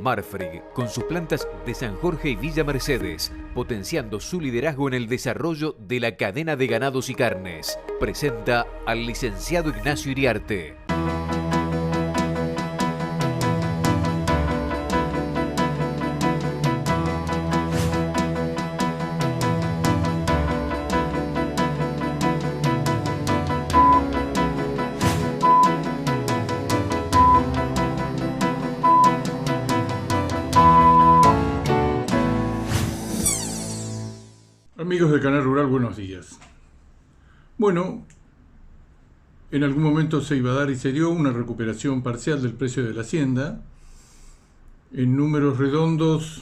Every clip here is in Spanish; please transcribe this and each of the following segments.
Marfrig, con sus plantas de San Jorge y Villa Mercedes, potenciando su liderazgo en el desarrollo de la cadena de ganados y carnes, presenta al licenciado Ignacio Iriarte. Amigos de Canal Rural, buenos días. Bueno, en algún momento se iba a dar y se dio una recuperación parcial del precio de la hacienda. En números redondos,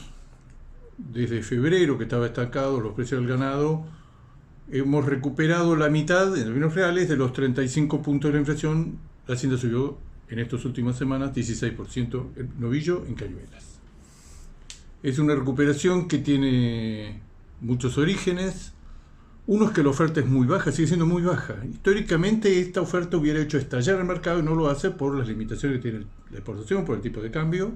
desde febrero, que estaba estancado los precios del ganado, hemos recuperado la mitad, en términos reales, de los 35 puntos de la inflación. La hacienda subió en estas últimas semanas 16% el novillo en cañuelas. Es una recuperación que tiene muchos orígenes. Uno es que la oferta es muy baja, sigue siendo muy baja. Históricamente esta oferta hubiera hecho estallar el mercado y no lo hace por las limitaciones que tiene la exportación, por el tipo de cambio,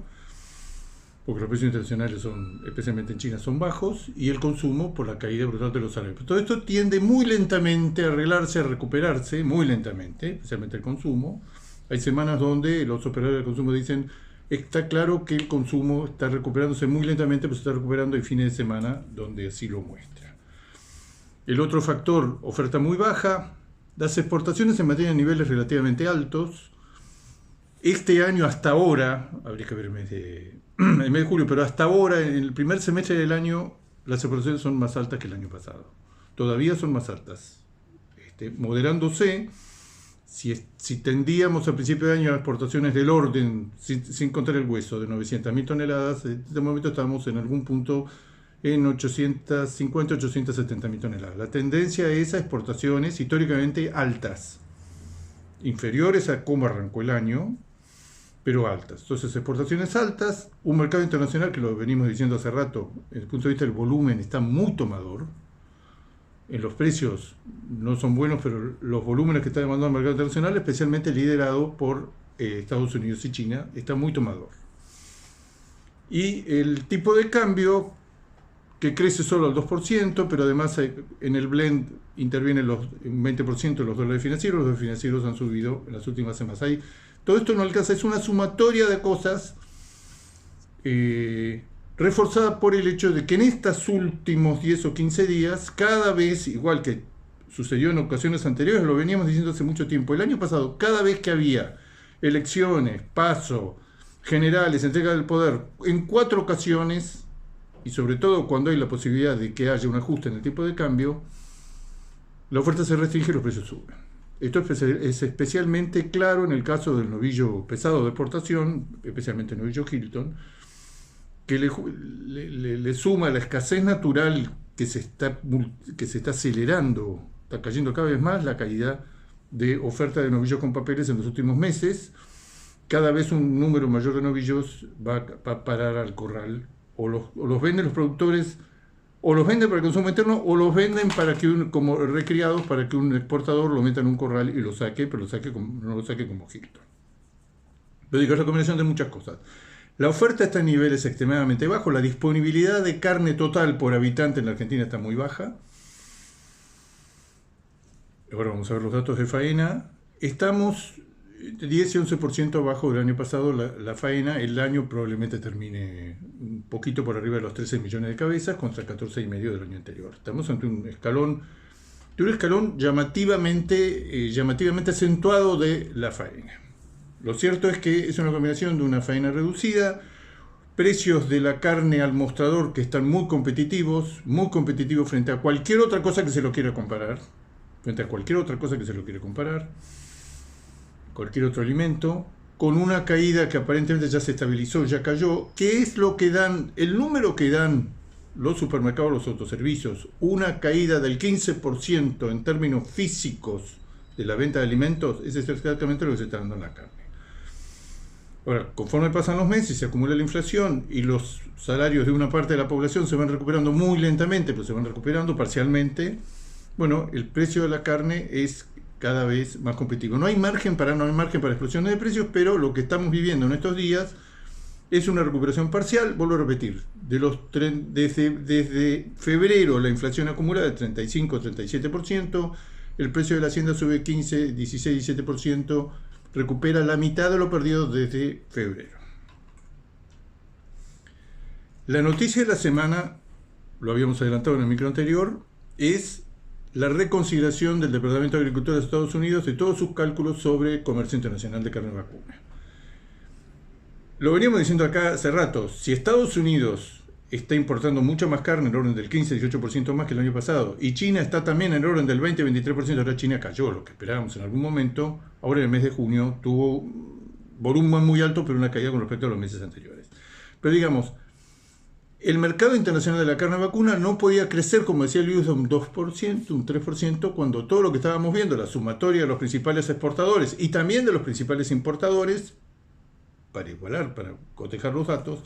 porque los precios internacionales, especialmente en China, son bajos, y el consumo por la caída brutal de los salarios. Todo esto tiende muy lentamente a arreglarse, a recuperarse, muy lentamente, especialmente el consumo. Hay semanas donde los operadores del consumo dicen: está claro que el consumo está recuperándose muy lentamente, pero se está recuperando. Hay fines de semana donde así lo muestra. El otro factor, oferta muy baja. Las exportaciones se mantienen a niveles relativamente altos. Este año hasta ahora, habría que ver el mes de julio, pero hasta ahora, en el primer semestre del año, las exportaciones son más altas que el año pasado. Todavía son más altas. Moderándose. Si tendíamos al principio de año a exportaciones del orden, sin contar el hueso, de 900.000 toneladas, en este momento estamos en algún punto en 850, 870.000 toneladas. La tendencia es a exportaciones históricamente altas, inferiores a cómo arrancó el año, pero altas. Entonces, exportaciones altas, un mercado internacional que lo venimos diciendo hace rato, desde el punto de vista del volumen, está muy tomador. En los precios no son buenos, pero los volúmenes que está demandando el mercado internacional, especialmente liderado por Estados Unidos y China, está muy tomador. Y el tipo de cambio, que crece solo al 2%, pero además en el blend intervienen un 20% de los dólares financieros. Los dólares financieros han subido en las últimas semanas. Todo esto no alcanza, es una sumatoria de cosas reforzada por el hecho de que en estos últimos 10 o 15 días, cada vez, igual que sucedió en ocasiones anteriores, lo veníamos diciendo hace mucho tiempo, el año pasado, cada vez que había elecciones, paso, generales, entrega del poder, en 4 ocasiones, y sobre todo cuando hay la posibilidad de que haya un ajuste en el tipo de cambio, la oferta se restringe y los precios suben. Esto es especialmente claro en el caso del novillo pesado de exportación, especialmente el novillo Hilton, que le suma la escasez natural que se está acelerando, está cayendo cada vez más la caída de oferta de novillos con papeles en los últimos meses. Cada vez un número mayor de novillos va a parar al corral, o los venden los productores, o los venden para el consumo interno, o los venden como recriados para que un exportador lo meta en un corral y lo saque, pero no lo saque como Hilton. Pero digo, es la combinación de muchas cosas. La oferta está en niveles extremadamente bajos, la disponibilidad de carne total por habitante en la Argentina está muy baja. Ahora vamos a ver los datos de faena. Estamos 10 y 11% abajo del año pasado. La faena, el año probablemente termine un poquito por arriba de los 13 millones de cabezas contra 14,5 del año anterior. Estamos ante un escalón llamativamente acentuado de la faena. Lo cierto es que es una combinación de una faena reducida, precios de la carne al mostrador que están muy competitivos frente a cualquier otra cosa que se lo quiera comparar, cualquier otro alimento, con una caída que aparentemente ya se estabilizó, ya cayó, que es lo que dan, el número que dan los supermercados, los autoservicios, una caída del 15% en términos físicos de la venta de alimentos, es exactamente lo que se está dando en la carne. Ahora, conforme pasan los meses, se acumula la inflación y los salarios de una parte de la población se van recuperando muy lentamente, pero se van recuperando parcialmente. Bueno, el precio de la carne es cada vez más competitivo. No hay margen para explosiones de precios, pero lo que estamos viviendo en estos días Es una recuperación parcial, vuelvo a repetir, desde febrero la inflación acumulada es 35-37%, el precio de la hacienda sube 15, 16, 17%, recupera la mitad de lo perdido desde febrero. La noticia de la semana, lo habíamos adelantado en el micro anterior, es la reconsideración del Departamento de Agricultura de Estados Unidos de todos sus cálculos sobre comercio internacional de carne vacuna. Lo veníamos diciendo acá hace rato, si Estados Unidos está importando mucha más carne, en el orden del 15-18% más que el año pasado, y China está también en el orden del 20-23%, ahora China cayó, lo que esperábamos en algún momento, ahora en el mes de junio tuvo volumen muy alto, pero una caída con respecto a los meses anteriores. Pero digamos, el mercado internacional de la carne vacuna no podía crecer, como decía Luis, un 2%, un 3%, cuando todo lo que estábamos viendo, la sumatoria de los principales exportadores y también de los principales importadores, para igualar, para cotejar los datos,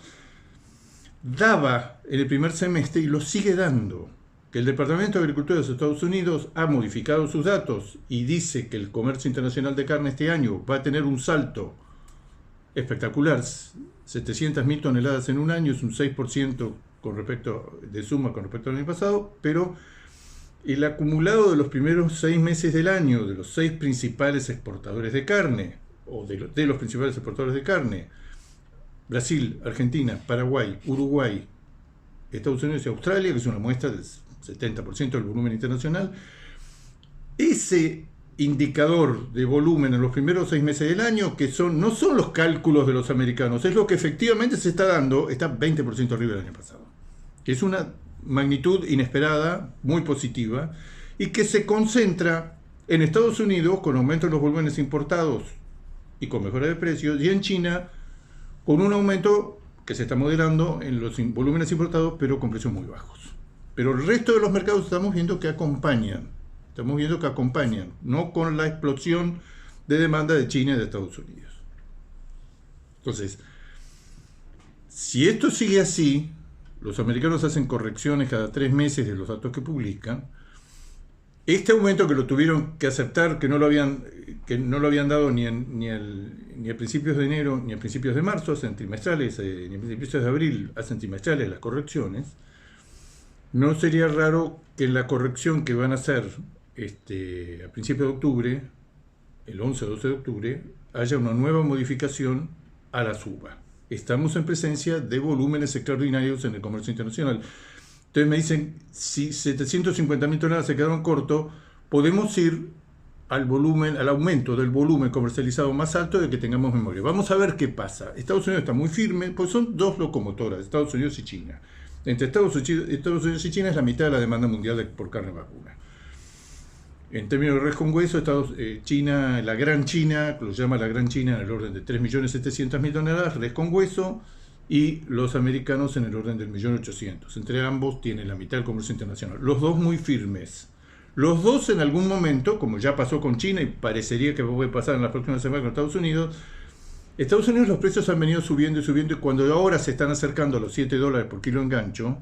daba en el primer semestre, y lo sigue dando, que el Departamento de Agricultura de los Estados Unidos ha modificado sus datos y dice que el comercio internacional de carne este año va a tener un salto espectacular, 700.000 toneladas en un año, es un 6% con respecto de suma con respecto al año pasado, pero el acumulado de los primeros 6 meses del año de los 6 principales exportadores de carne, o de los principales exportadores de carne, Brasil, Argentina, Paraguay, Uruguay, Estados Unidos y Australia, que es una muestra del 70% del volumen internacional, ese indicador de volumen en los primeros 6 meses del año, que no son los cálculos de los americanos, es lo que efectivamente se está dando, está 20% arriba del año pasado. Es una magnitud inesperada, muy positiva, y que se concentra en Estados Unidos con aumento en los volúmenes importados y con mejora de precios, y en China con un aumento que se está moderando en los volúmenes importados, pero con precios muy bajos. Pero el resto de los mercados estamos viendo que acompañan, no con la explosión de demanda de China y de Estados Unidos. Entonces, si esto sigue así, los americanos hacen correcciones cada 3 meses de los datos que publican. Este aumento que lo tuvieron que aceptar, que no lo habían dado ni a principios de enero ni a principios de marzo, hacen trimestrales, ni a principios de abril hacen trimestrales las correcciones, no sería raro que en la corrección que van a hacer a principios de octubre, el 11 o 12 de octubre, haya una nueva modificación a la suba. Estamos en presencia de volúmenes extraordinarios en el comercio internacional. Entonces me dicen, si 750.000 toneladas se quedaron cortos, podemos ir al aumento del volumen comercializado más alto de que tengamos memoria. Vamos a ver qué pasa. Estados Unidos está muy firme, pues son 2 locomotoras, Estados Unidos y China. Entre Estados Unidos y China es la mitad de la demanda mundial por carne vacuna. En términos de res con hueso, China, la Gran China, lo llama la Gran China, en el orden de 3.700.000 toneladas, res con hueso, y los americanos en el orden del 1.800.000. Entre ambos tienen la mitad del comercio internacional. Los dos muy firmes. Los dos en algún momento, como ya pasó con China y parecería que puede pasar en las próximas semanas con Estados Unidos los precios han venido subiendo y subiendo, y cuando ahora se están acercando a los $7 por kilo engancho,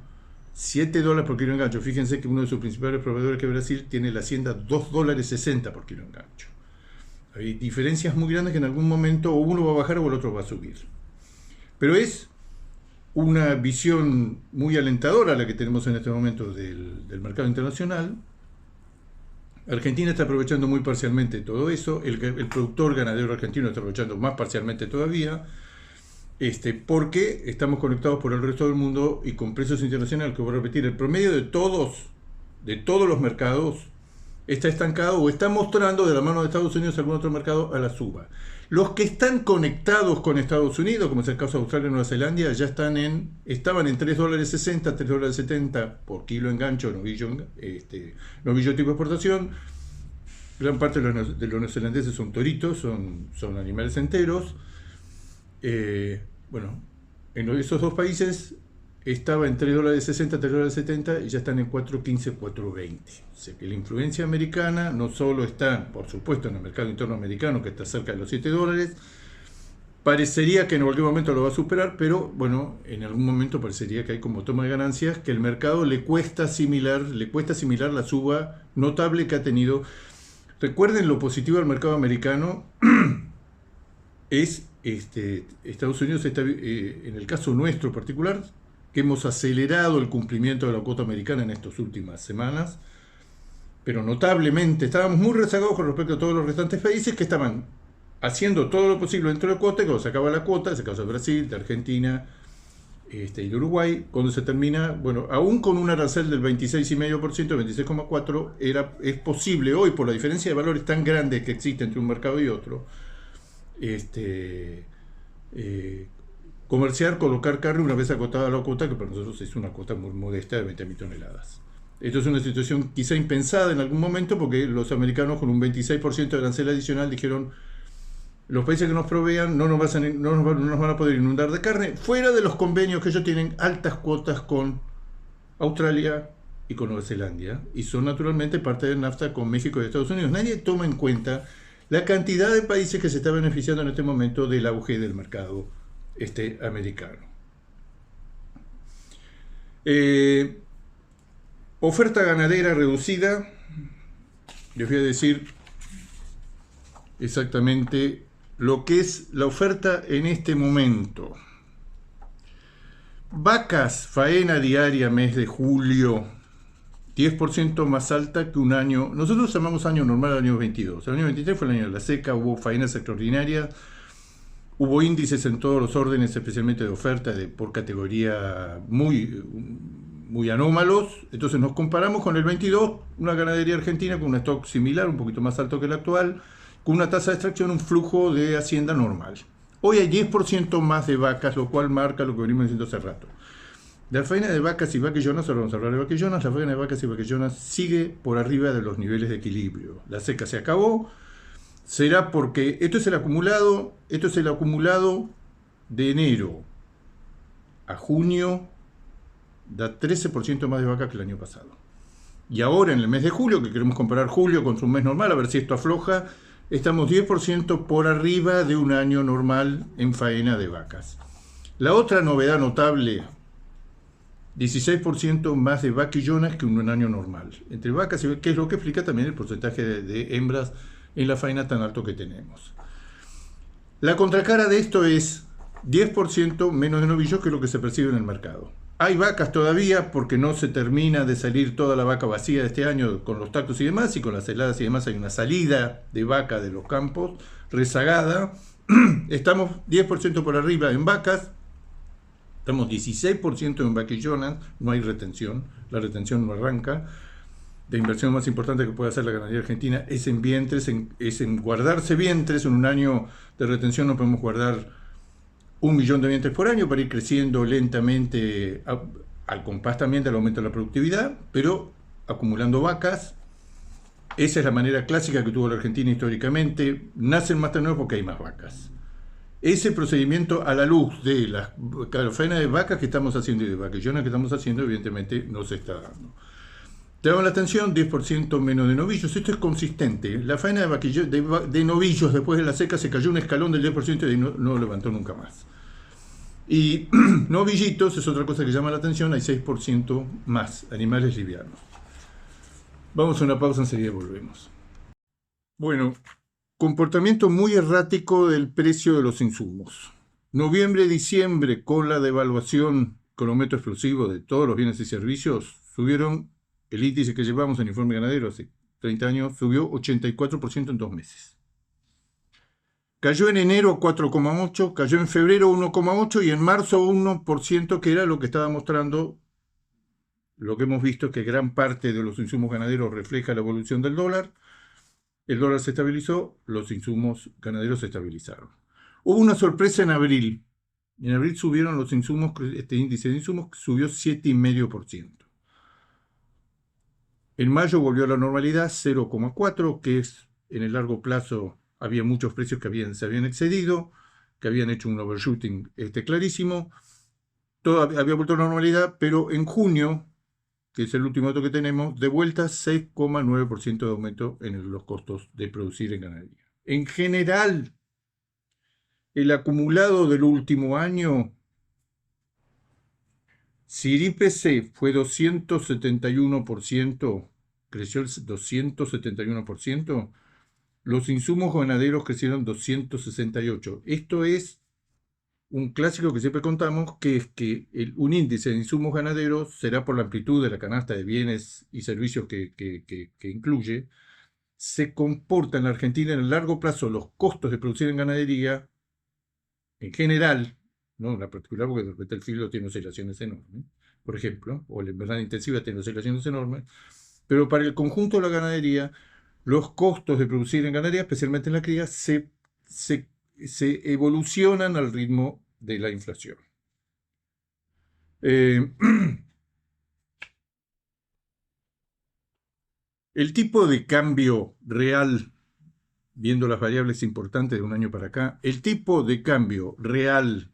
fíjense que uno de sus principales proveedores, que es Brasil, tiene la hacienda $2.60 por kilo engancho. Hay diferencias muy grandes que en algún momento o uno va a bajar o el otro va a subir. Pero es una visión muy alentadora la que tenemos en este momento del mercado internacional. Argentina está aprovechando muy parcialmente todo eso, el productor ganadero argentino está aprovechando más parcialmente todavía, porque estamos conectados por el resto del mundo y con precios internacionales, que voy a repetir, el promedio de todos los mercados está estancado o está mostrando de la mano de Estados Unidos algún otro mercado a la suba. Los que están conectados con Estados Unidos, como es el caso de Australia y Nueva Zelanda, ya estaban en $3.60, $3.70 por kilo engancho, novillo tipo de exportación. Gran parte de los neozelandeses son toritos, son animales enteros. En esos 2 países estaba en $3.60, $3.70 y ya están en $4.15, $4.20. O sea que la influencia americana no solo está, por supuesto, en el mercado interno americano, que está cerca de los $7, parecería que en cualquier momento lo va a superar, pero bueno, en algún momento parecería que hay como toma de ganancias, que el mercado le cuesta asimilar la suba notable que ha tenido. Recuerden, lo positivo del mercado americano es Estados Unidos está, en el caso nuestro particular, que hemos acelerado el cumplimiento de la cuota americana en estas últimas semanas, pero notablemente estábamos muy rezagados con respecto a todos los restantes países que estaban haciendo todo lo posible dentro de la cuota, y cuando se acaba la cuota, en el caso de Brasil, de Argentina y de Uruguay, cuando se termina, bueno, aún con un arancel del 26,5%, 26,4%, es posible hoy, por la diferencia de valores tan grandes que existe entre un mercado y otro, comerciar, colocar carne una vez acotada la cuota, que para nosotros es una cuota muy modesta de 20.000 toneladas. Esto es una situación quizá impensada en algún momento, porque los americanos con un 26% de arancel adicional dijeron: los países que nos provean no nos van a poder inundar de carne, fuera de los convenios que ellos tienen altas cuotas con Australia y con Nueva Zelanda, y son naturalmente parte del NAFTA con México y Estados Unidos. Nadie toma en cuenta la cantidad de países que se está beneficiando en este momento del auge del mercado americano. Oferta ganadera reducida. Les voy a decir exactamente lo que es la oferta en este momento. Vacas, faena diaria, mes de julio, 10% más alta que un año. Nosotros llamamos año normal al año 22. El año 23 fue el año de la seca, hubo faenas extraordinarias, hubo índices en todos los órdenes, especialmente de oferta por categoría muy anómalos. Entonces nos comparamos con el 22, una ganadería argentina con un stock similar, un poquito más alto que el actual, con una tasa de extracción, un flujo de hacienda normal. Hoy hay 10% más de vacas, lo cual marca lo que venimos diciendo hace rato. La faena de vacas y vaquillonas, ahora vamos a hablar de vaquillonas, la faena de vacas y vaquillonas sigue por arriba de los niveles de equilibrio. La seca se acabó, será porque esto es el acumulado de enero a junio, da 13% más de vacas que el año pasado. Y ahora en el mes de julio, que queremos comparar julio contra un mes normal, a ver si esto afloja, estamos 10% por arriba de un año normal en faena de vacas. La otra novedad notable: 16% más de vaquillonas que un año normal. Entre vacas y que es lo que explica también el porcentaje de hembras en la faena tan alto que tenemos. La contracara de esto es 10% menos de novillos, que es lo que se percibe en el mercado. Hay vacas todavía, porque no se termina de salir toda la vaca vacía de este año con los tactos y demás, y con las heladas y demás hay una salida de vaca de los campos rezagada. Estamos 10% por arriba en vacas, estamos 16% en vaquillonas, no hay retención, la retención no arranca. La inversión más importante que puede hacer la ganadería argentina es en vientres, es en guardarse vientres. En un año de retención no podemos guardar 1 millón de vientres por año para ir creciendo lentamente al compás también del aumento de la productividad, pero acumulando vacas. Esa es la manera clásica que tuvo la Argentina históricamente. Nacen más terneros porque hay más vacas. Ese procedimiento, a la luz de la faena de vacas que estamos haciendo y de vaquillonas que estamos haciendo, evidentemente no se está dando. Te damos la atención, 10% menos de novillos. Esto es consistente. La faena de novillos después de la seca se cayó un escalón del 10% y no levantó nunca más. Y novillitos es otra cosa que llama la atención, hay 6% más, animales livianos. Vamos a una pausa, enseguida volvemos. Bueno, comportamiento muy errático del precio de los insumos. Noviembre, diciembre, con la devaluación con aumento explosivo de todos los bienes y servicios, subieron. El índice que llevamos en Informe Ganadero hace 30 años subió 84% en 2 meses. Cayó en enero 4,8%, cayó en febrero 1,8% y en marzo 1%, que era lo que estaba mostrando. Lo que hemos visto es que gran parte de los insumos ganaderos refleja la evolución del dólar. El dólar se estabilizó, los insumos ganaderos se estabilizaron. Hubo una sorpresa en abril. En abril subieron los insumos, este índice de insumos subió 7,5%. En mayo volvió a la normalidad, 0,4%, que es en el largo plazo. Había muchos precios que se habían excedido, que habían hecho un overshooting clarísimo. Todo había vuelto a la normalidad, pero en junio, que es el último dato que tenemos, de vuelta 6,9% de aumento en los costos de producir en ganadería. En general, el acumulado del último año, si el IPC fue 271%, creció el 271%, los insumos ganaderos crecieron 268. Esto es un clásico que siempre contamos, que es que un índice de insumos ganaderos será por la amplitud de la canasta de bienes y servicios que incluye. Se comporta en la Argentina en el largo plazo los costos de producir en ganadería, en general, no en la particular, porque de repente el filo tiene oscilaciones enormes, por ejemplo, o la invernada intensiva tiene oscilaciones enormes, pero para el conjunto de la ganadería, los costos de producir en ganadería, especialmente en la cría, se evolucionan al ritmo de la inflación. El tipo de cambio real, viendo las variables importantes de un año para acá, el tipo de cambio real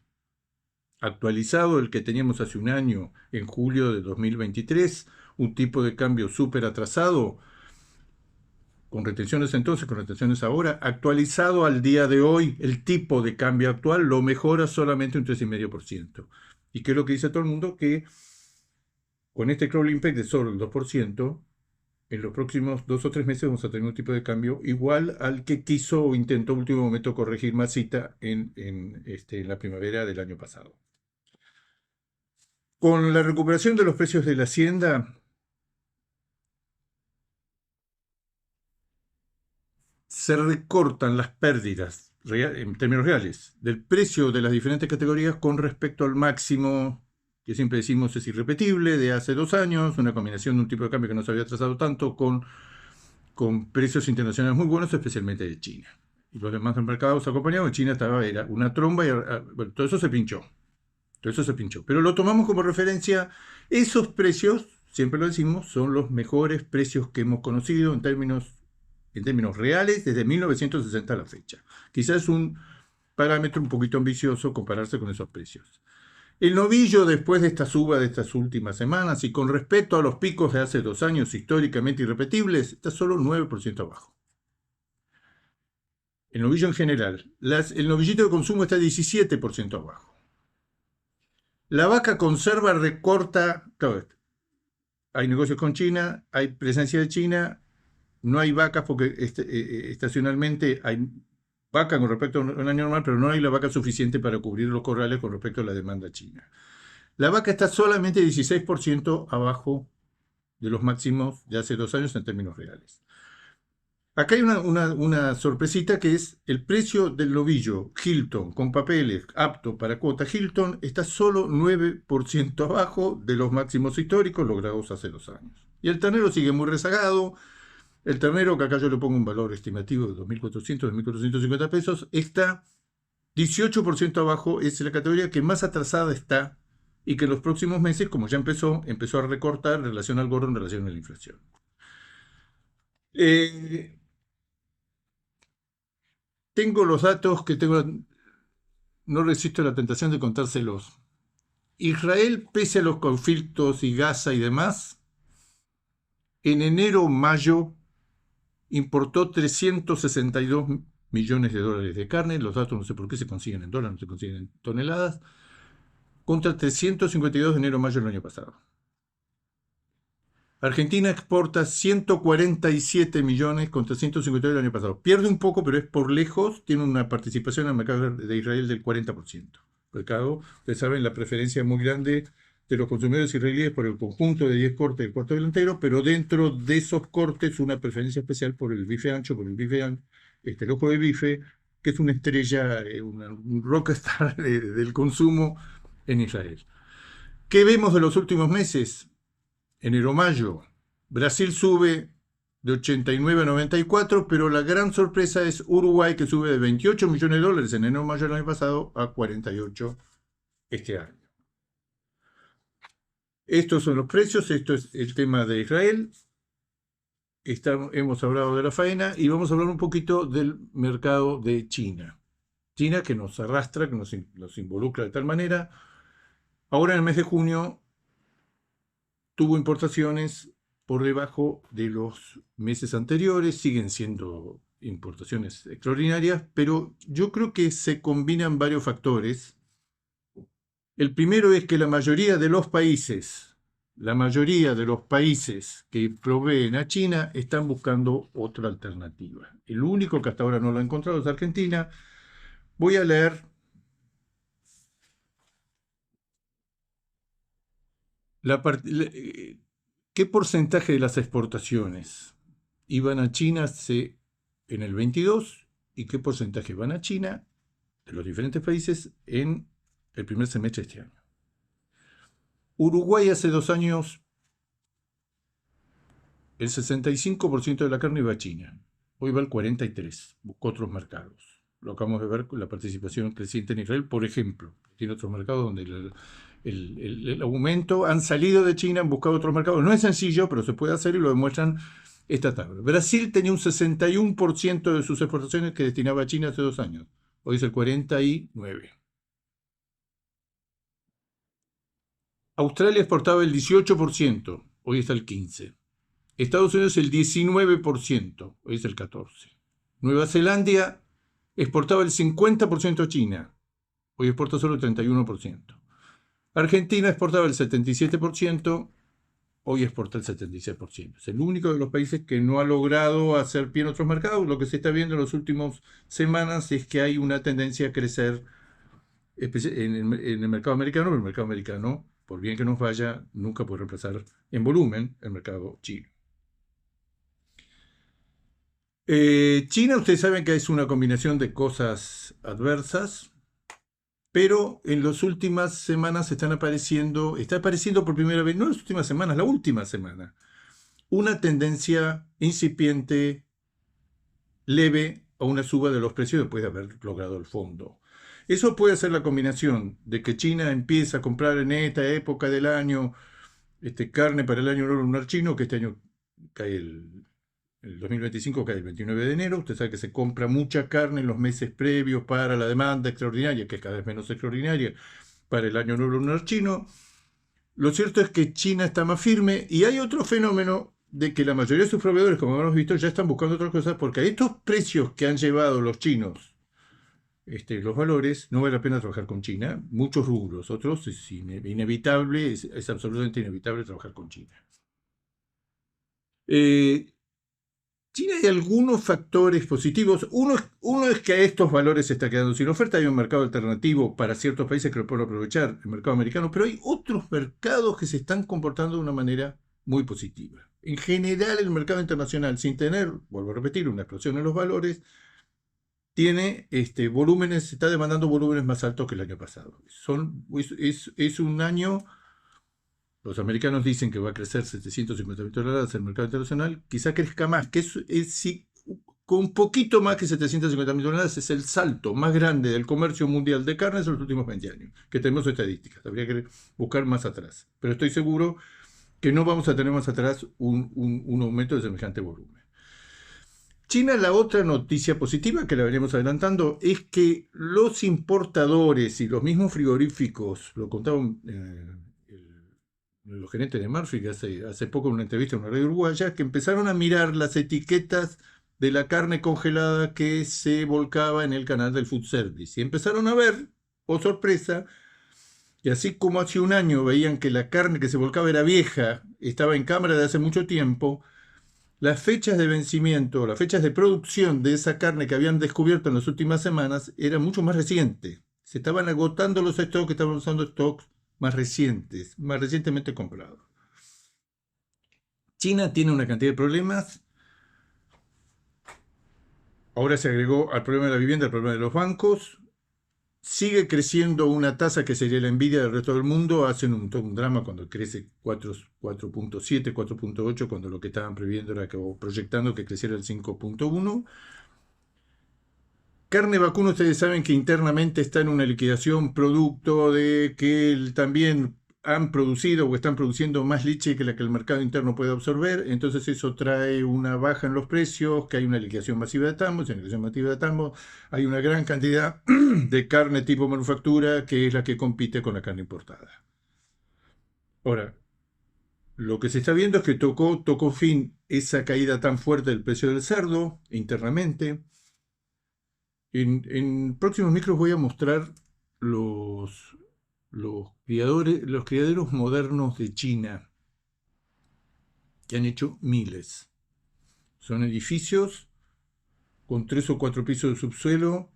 actualizado, el que teníamos hace un año, en julio de 2023, un tipo de cambio súper atrasado, con retenciones entonces, con retenciones ahora, actualizado al día de hoy, el tipo de cambio actual lo mejora solamente un 3,5%. ¿Y qué es lo que dice todo el mundo? Que con este crawling peg de solo el 2%, en los próximos 2 o 3 meses vamos a tener un tipo de cambio igual al que quiso o intentó último momento corregir Masita en la primavera del año pasado. Con la recuperación de los precios de la hacienda, se recortan las pérdidas en términos reales del precio de las diferentes categorías con respecto al máximo que siempre decimos es irrepetible, de hace 2 años, una combinación de un tipo de cambio que no se había trazado tanto con precios internacionales muy buenos, especialmente de China. Y los demás mercados acompañados, China era una tromba y bueno, todo eso se pinchó. Todo eso se pinchó. Pero lo tomamos como referencia. Esos precios, siempre lo decimos, son los mejores precios que hemos conocido en términos reales desde 1960 a la fecha. Quizás es un parámetro un poquito ambicioso compararse con esos precios. El novillo, después de esta suba de estas últimas semanas y con respecto a los picos de hace 2 años históricamente irrepetibles, está solo 9% abajo. El novillo en general. El novillito de consumo está 17% abajo. La vaca conserva recorta. Claro, hay negocios con China, hay presencia de China, no hay vacas porque estacionalmente hay vaca con respecto a un año normal, pero no hay la vaca suficiente para cubrir los corrales con respecto a la demanda china. La vaca está solamente 16% abajo de los máximos de hace 2 años en términos reales. Acá hay una sorpresita que es el precio del novillo Hilton con papeles apto para cuota Hilton está solo 9% abajo de los máximos históricos logrados hace 2 años. Y el ternero sigue muy rezagado. El ternero, que acá yo le pongo un valor estimativo de 2.400, 2.450 pesos, está 18% abajo, es la categoría que más atrasada está y que en los próximos meses, como ya empezó a recortar en relación al gordo, en relación a la inflación. Tengo los datos que tengo, no resisto la tentación de contárselos. Israel, pese a los conflictos y Gaza y demás, en enero-mayo importó 362 millones de dólares de carne, los datos no sé por qué se consiguen en dólares, no se consiguen en toneladas, contra 352 de enero-mayo del año pasado. Argentina exporta 147 millones contra 152 del año pasado. Pierde un poco, pero es por lejos, tiene una participación en el mercado de Israel del 40%. Mercado, ustedes saben, la preferencia muy grande de los consumidores israelíes por el conjunto de 10 cortes del cuarto delantero, pero dentro de esos cortes una preferencia especial por el bife ancho, por el bife el ojo de bife, que es una estrella, un rockstar del consumo en Israel. ¿Qué vemos de los últimos meses? Enero-mayo, Brasil sube de 89 a 94, pero la gran sorpresa es Uruguay, que sube de 28 millones de dólares en enero-mayo del año pasado a 48 este año. Estos son los precios, esto es el tema de Israel. Hemos hablado de la faena y vamos a hablar un poquito del mercado de China. China que nos arrastra, que nos involucra de tal manera. Ahora en el mes de junio tuvo importaciones por debajo de los meses anteriores, siguen siendo importaciones extraordinarias, pero yo creo que se combinan varios factores. El primero es que la mayoría de los países la mayoría de los países que proveen a China están buscando otra alternativa. El único que hasta ahora no lo ha encontrado es Argentina. Voy a leer qué porcentaje de las exportaciones iban a China en el 22 y qué porcentaje van a China de los diferentes países en el primer semestre de este año. Uruguay hace 2 años, el 65% de la carne iba a China. Hoy va al 43%, buscó otros mercados. Lo acabamos de ver con la participación creciente en Israel, por ejemplo. Tiene otros mercados donde el aumento, han salido de China, han buscado otros mercados. No es sencillo, pero se puede hacer y lo demuestran esta tabla. Brasil tenía un 61% de sus exportaciones que destinaba a China hace 2 años. Hoy es el 49%. Australia exportaba el 18%, hoy está el 15%. Estados Unidos el 19%, hoy es el 14%. Nueva Zelanda exportaba el 50% a China, hoy exporta solo el 31%. Argentina exportaba el 77%, hoy exporta el 76%. Es el único de los países que no ha logrado hacer pie en otros mercados. Lo que se está viendo en las últimas semanas es que hay una tendencia a crecer en el mercado americano, pero el mercado americano, por bien que nos vaya, nunca puede reemplazar en volumen el mercado chino. China, ustedes saben que es una combinación de cosas adversas, pero en las últimas semanas está apareciendo por primera vez, no en las últimas semanas, la última semana, una tendencia incipiente, leve, a una suba de los precios después de haber logrado el fondo. Eso puede ser la combinación de que China empieza a comprar en esta época del año carne para el año lunar chino, que este año cae el 2025 cae el 29 de enero. Usted sabe que se compra mucha carne en los meses previos para la demanda extraordinaria, que es cada vez menos extraordinaria, para el año nuevo lunar chino. Lo cierto es que China está más firme y hay otro fenómeno de que la mayoría de sus proveedores, como hemos visto, ya están buscando otras cosas porque a estos precios que han llevado los chinos, los valores, no vale la pena trabajar con China. Muchos rubros, otros es inevitable, es absolutamente inevitable trabajar con China. China hay algunos factores positivos. Uno es que a estos valores se está quedando sin oferta. Hay un mercado alternativo para ciertos países que lo pueden aprovechar, el mercado americano, pero hay otros mercados que se están comportando de una manera muy positiva. En general, el mercado internacional, sin tener, vuelvo a repetir, una explosión en los valores, tiene volúmenes, está demandando volúmenes más altos que el año pasado. Es un año. Los americanos dicen que va a crecer 750 mil toneladas el mercado internacional, quizá crezca más, que con un poquito más que 750 mil toneladas es el salto más grande del comercio mundial de carnes en los últimos 20 años, que tenemos estadísticas, habría que buscar más atrás, pero estoy seguro que no vamos a tener más atrás un aumento de semejante volumen. China, la otra noticia positiva que la veníamos adelantando es que los importadores y los mismos frigoríficos, lo contaban los gerentes de Murphy, que hace poco en una entrevista en una radio uruguaya, que empezaron a mirar las etiquetas de la carne congelada que se volcaba en el canal del food service. Y empezaron a ver, oh sorpresa, que así como hace un año veían que la carne que se volcaba era vieja, estaba en cámara de hace mucho tiempo, las fechas de vencimiento, las fechas de producción de esa carne que habían descubierto en las últimas semanas era mucho más reciente. Se estaban agotando los stocks, estaban usando stocks más recientes, más recientemente comprados. China tiene una cantidad de problemas. Ahora se agregó al problema de la vivienda el problema de los bancos. Sigue creciendo una tasa que sería la envidia del resto del mundo. Hacen un drama cuando crece 4.7, 4.8, cuando lo que estaban previendo era proyectando que creciera el 5.1. Carne vacuna, ustedes saben que internamente está en una liquidación producto de que también han producido o están produciendo más leche que la que el mercado interno puede absorber, entonces eso trae una baja en los precios, que hay una liquidación masiva de tambos, hay una gran cantidad de carne tipo manufactura que es la que compite con la carne importada. Ahora, lo que se está viendo es que tocó fin esa caída tan fuerte del precio del cerdo internamente. En próximos micros voy a mostrar los criaderos modernos de China. que han hecho miles. Son edificios con 3 o 4 pisos de subsuelo,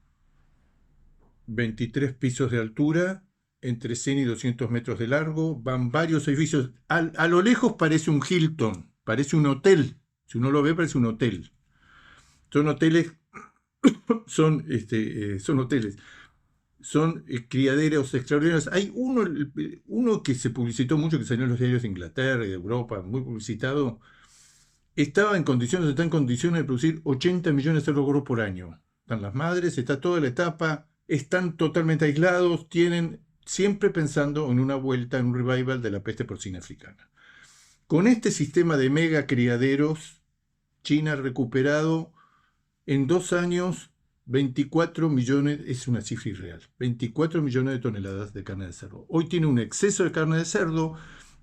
23 pisos de altura, entre 100 y 200 metros de largo. Van varios edificios. A lo lejos parece un Hilton, parece un hotel. Si uno lo ve, parece un hotel. Son hoteles, son hoteles. Son criaderos extraordinarios. Hay uno que se publicitó mucho, que salió en los diarios de Inglaterra y de Europa, muy publicitado. Está en condiciones de producir 80 millones de cerdos gordos por año. Están las madres, está toda la etapa, están totalmente aislados, tienen siempre pensando en una vuelta, en un revival de la peste porcina africana. Con este sistema de mega criaderos, China ha recuperado en 2 años 24 millones, es una cifra irreal, 24 millones de toneladas de carne de cerdo. Hoy tiene un exceso de carne de cerdo,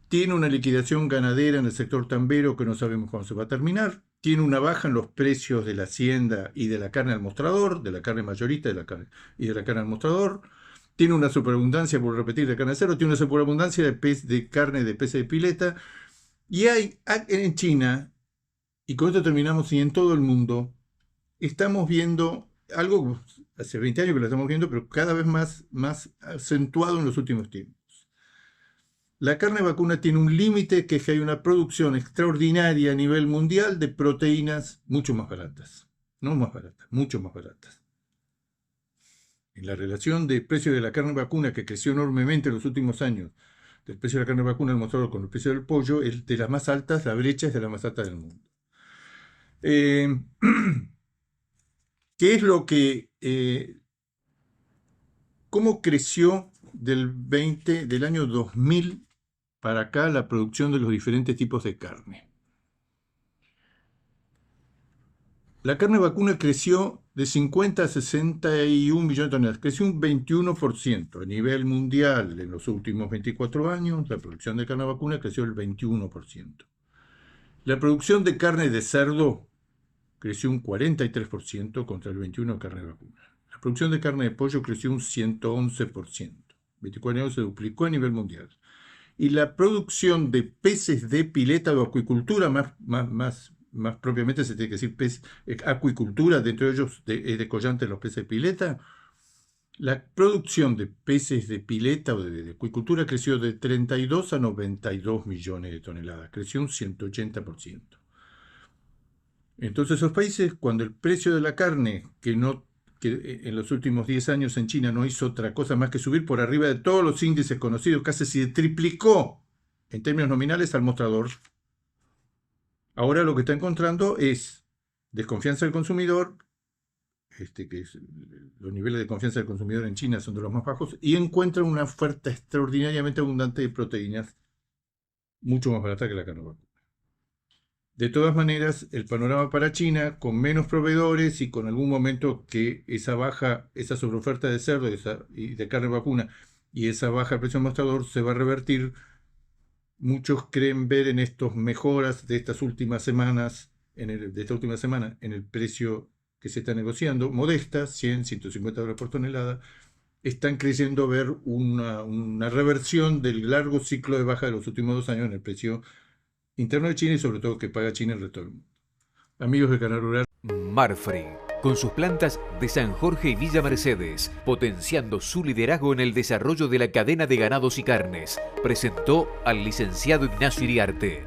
tiene una liquidación ganadera en el sector tambero que no sabemos cuándo se va a terminar, tiene una baja en los precios de la hacienda y de la carne al mostrador, de la carne mayorista y de la carne al mostrador, tiene una superabundancia, por repetir, de carne de cerdo, tiene una superabundancia de carne de pez de pileta, y hay en China, y con esto terminamos, y en todo el mundo, estamos viendo algo, hace 20 años que lo estamos viendo, pero cada vez más acentuado en los últimos tiempos. La carne vacuna tiene un límite, que es que hay una producción extraordinaria a nivel mundial de proteínas mucho más baratas. No más baratas, mucho más baratas. En la relación de precio de la carne vacuna, que creció enormemente en los últimos años, del precio de la carne vacuna al mostrador con el precio del pollo, es de las más altas, la brecha es de las más altas del mundo. ¿Qué es lo que... ¿Cómo creció del año 2000 para acá la producción de los diferentes tipos de carne? La carne vacuna creció de 50 a 61 millones de toneladas, creció un 21%. A nivel mundial, en los últimos 24 años, la producción de carne vacuna creció el 21%. La producción de carne de cerdo creció un 43% contra el 21% de carne vacuna. La producción de carne de pollo creció un 111%. 24 años se duplicó a nivel mundial. Y la producción de peces de pileta o acuicultura, más propiamente se tiene que decir acuicultura, dentro de ellos es decollante los peces de pileta. La producción de peces de pileta o de acuicultura creció de 32 a 92 millones de toneladas, creció un 180%. Entonces esos países, cuando el precio de la carne, que en los últimos 10 años en China no hizo otra cosa más que subir por arriba de todos los índices conocidos, casi se triplicó en términos nominales al mostrador, ahora lo que está encontrando es desconfianza del consumidor, los niveles de confianza del consumidor en China son de los más bajos, y encuentran una oferta extraordinariamente abundante de proteínas, mucho más barata que la carne vacuna. De todas maneras, el panorama para China, con menos proveedores y con algún momento que esa sobreoferta de cerdo y de carne vacuna y esa baja precio del mostrador se va a revertir. Muchos creen ver en estas mejoras de estas últimas semanas, en el precio que se está negociando, modestas, 100, 150 dólares por tonelada, están creyendo ver una reversión del largo ciclo de baja de los últimos 2 años en el precio interno de China y sobre todo que paga China el resto del mundo. Amigos de Canal Rural. Marfrig, con sus plantas de San Jorge y Villa Mercedes, potenciando su liderazgo en el desarrollo de la cadena de ganados y carnes, presentó al licenciado Ignacio Iriarte.